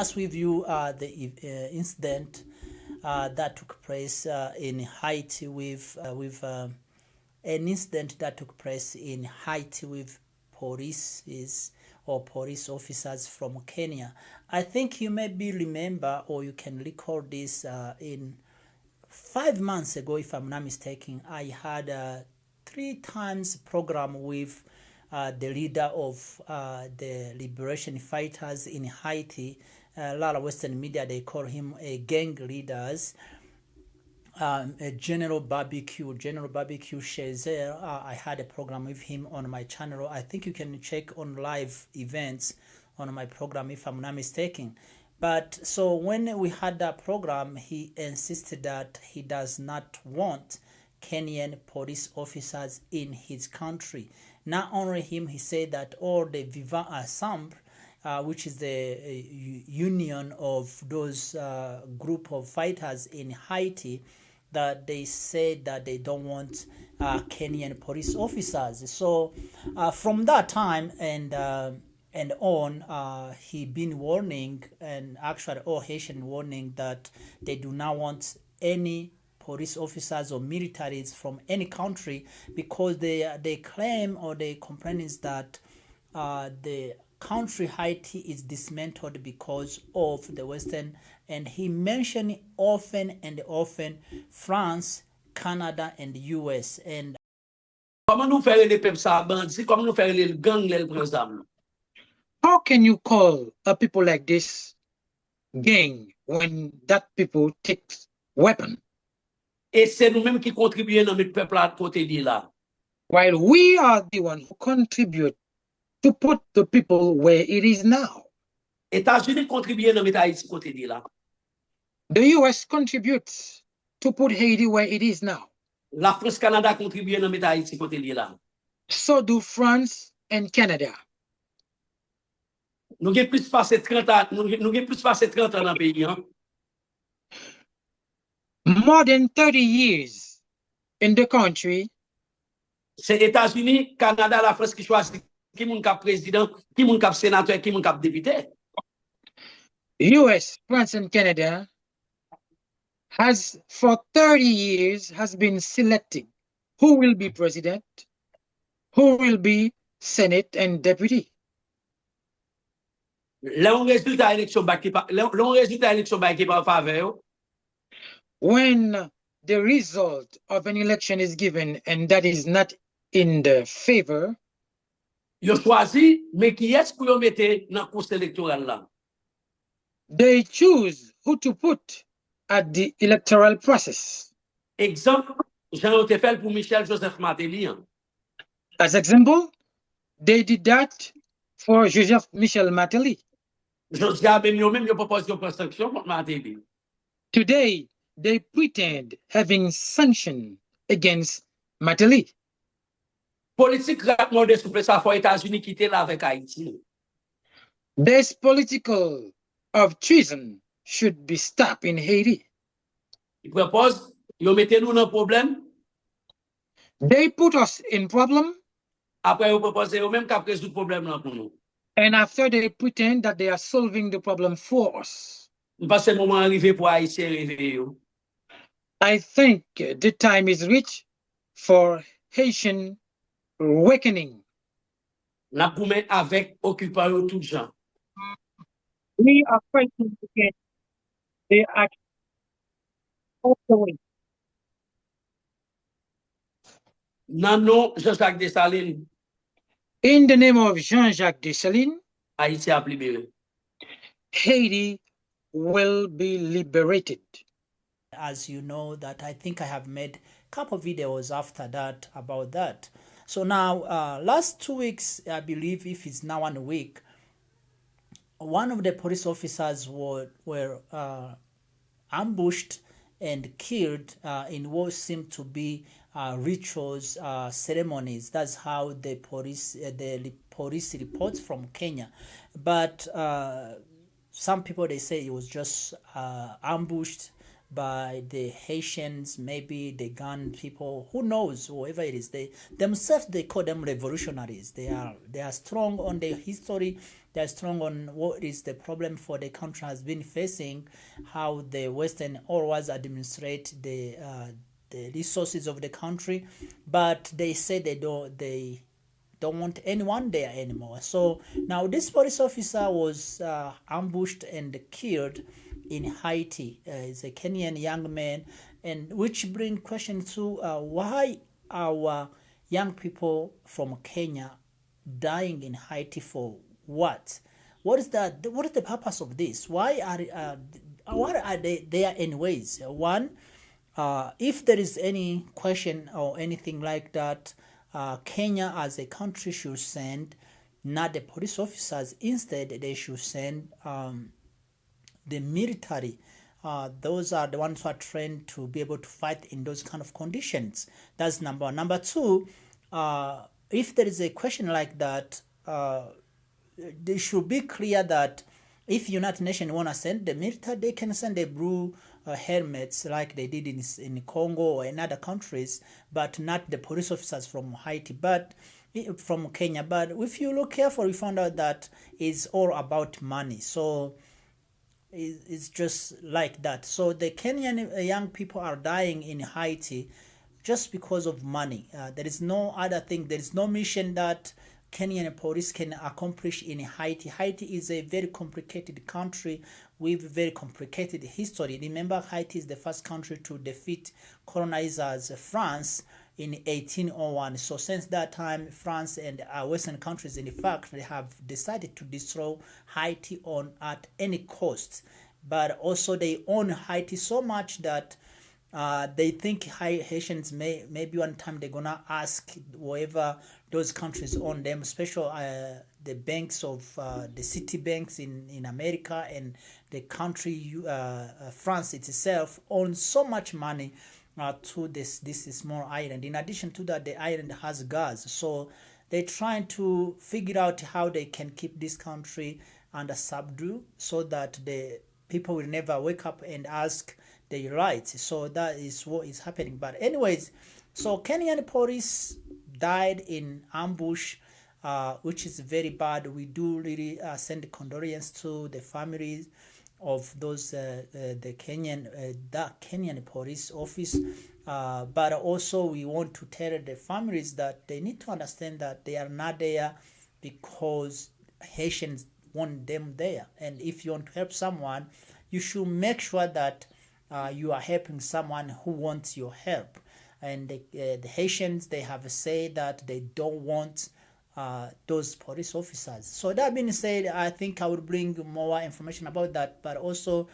discuss with you the incident that took place in Haiti with an incident that took place in Haiti with police or police officers from Kenya. I think you maybe remember, or you can recall this in 5 months ago, if I'm not mistaken, I had a 3 times program with the leader of the liberation fighters in Haiti. A lot of Western media, they call him a gang leaders. General Barbecue Shazer. I had a program with him on my channel. I think you can check on live events on my program if I'm not mistaken. But so when we had that program, he insisted that he does not want Kenyan police officers in his country. Not only him, he said that all the viva ensemble, which is the union of those group of fighters in Haiti, that they said that they don't want Kenyan police officers. So from that time and on, he been warning, and actually all Haitian warning, that they do not want any police officers or militaries from any country, because they claim, or they complain, is that the country Haiti is dismantled because of the Western, and he mentioned often and often France, Canada, and US. And how can you call a people like this gang when that people takes weapon? Et c'est nous-mêmes qui contribuons dans notre peuple à côté de là. While we are the one who contribute to put the people where it is now. États-Unis contribuent dans notre Haïti côté de là. The US contributes to put Haiti where it is now. La France, Canada contribuent dans notre Haïti côté de là. So do France and Canada. Nous avons plus passé 30 ans, nous avons plus passé 30 ans dans le pays. Hein? More than 30 years in the country. C'est États-Unis, Canada, la France qui choisit qui est cap président, qui est cap sénateur, qui est cap député. US, France and Canada has for 30 years has been selecting who will be president, who will be Senate and deputy. L'on résultat élection qui par faveur. When the result of an election is given and that is not in the favor, yo choisi, mais qui est-ce que vous mettez dans le course électoral là? They choose who to put at the electoral process. Exemple, Jean fait pour Michel Joseph Martelly. As example, they did that for Joseph Michel Martelly. Today, they pretend having sanction against Martelly. This political of treason should be stopped in Haiti. They put us in problem. And after they pretend that they are solving the problem for us. I think the time is reached for Haitian awakening. We are fighting against the action of the way. In the name of Jean-Jacques Dessalines, Haiti will be liberated. As you know, that I think I have made a couple of videos after that about that. So now, last 2 weeks, I believe, if it's now 1 week, one of the police officers were ambushed and killed in what seemed to be rituals, ceremonies. That's how the police reports from Kenya. But some people, they say it was just ambushed by the Haitians, maybe the gun people, who knows, whoever it is. They themselves, they call them revolutionaries. They are strong on their history. They are strong on what is the problem for the country has been facing, how the Western always administrate the resources of the country, but they say they don't want anyone there anymore. So now this police officer was ambushed and killed in Haiti. He's a Kenyan young man, and which bring question to why our young people from Kenya dying in Haiti for what? What is that? What is the purpose of this? Why are they there anyways? One, if there is any question or anything like that, Kenya as a country should send not the police officers. Instead, they should send the military. Those are the ones who are trained to be able to fight in those kind of conditions. That's number one. Number two, if there is a question like that, they should be clear that if United Nations want to send the military, they can send the blue helmets like they did in Congo or in other countries, but not the police officers from Haiti, but from Kenya. But if you look carefully, we found out that it's all about money. So it's just like that. So the Kenyan young people are dying in Haiti just because of money. There is no other thing. There is no mission that Kenyan police can accomplish in Haiti. Haiti is a very complicated country with very complicated history. Remember, Haiti is the first country to defeat colonizers France in 1801. So since that time, France and Western countries, in fact, they have decided to destroy Haiti at any cost. But also they own Haiti so much that they think Haitians maybe one time they're gonna ask whoever those countries own them, especially the banks of the city banks in America, and the country France itself owns so much money to this small island. In addition to that, the island has gas, so they're trying to figure out how they can keep this country under subdue so that the people will never wake up and ask their rights. So that is what is happening. But anyways, so Kenyan police died in ambush, which is very bad. We do really send condolences to the families of those the Kenyan police office, but also we want to tell the families that they need to understand that they are not there because Haitians want them there. And if you want to help someone, you should make sure that you are helping someone who wants your help. And the Haitians, they have said that they don't want those police officers. So that being said, I think I will bring more information about that. But also,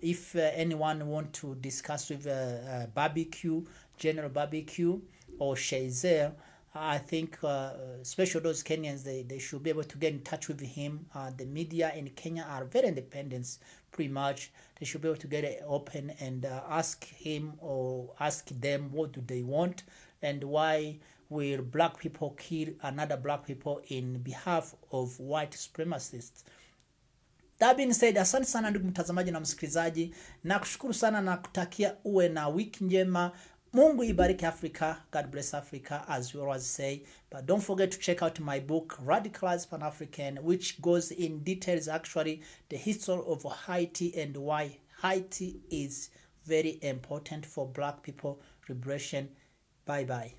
if anyone want to discuss with Burbacue, General Burbacue or Shazer, I think especially those Kenyans, they should be able to get in touch with him. The media in Kenya are very independent, pretty much. They should be able to get it open and ask him or ask them what do they want and why will black people kill another black people in behalf of white supremacists. That being said, asante sana ndugu mtazamaji na msikilizaji, na kushukuru sana na kutakia uwe na wiki njema. Mungu ibariki Africa. God bless Africa, as we always say. But don't forget to check out my book, Radicalized Pan-African, which goes in details actually the history of Haiti and why Haiti is very important for black people liberation. Bye-bye.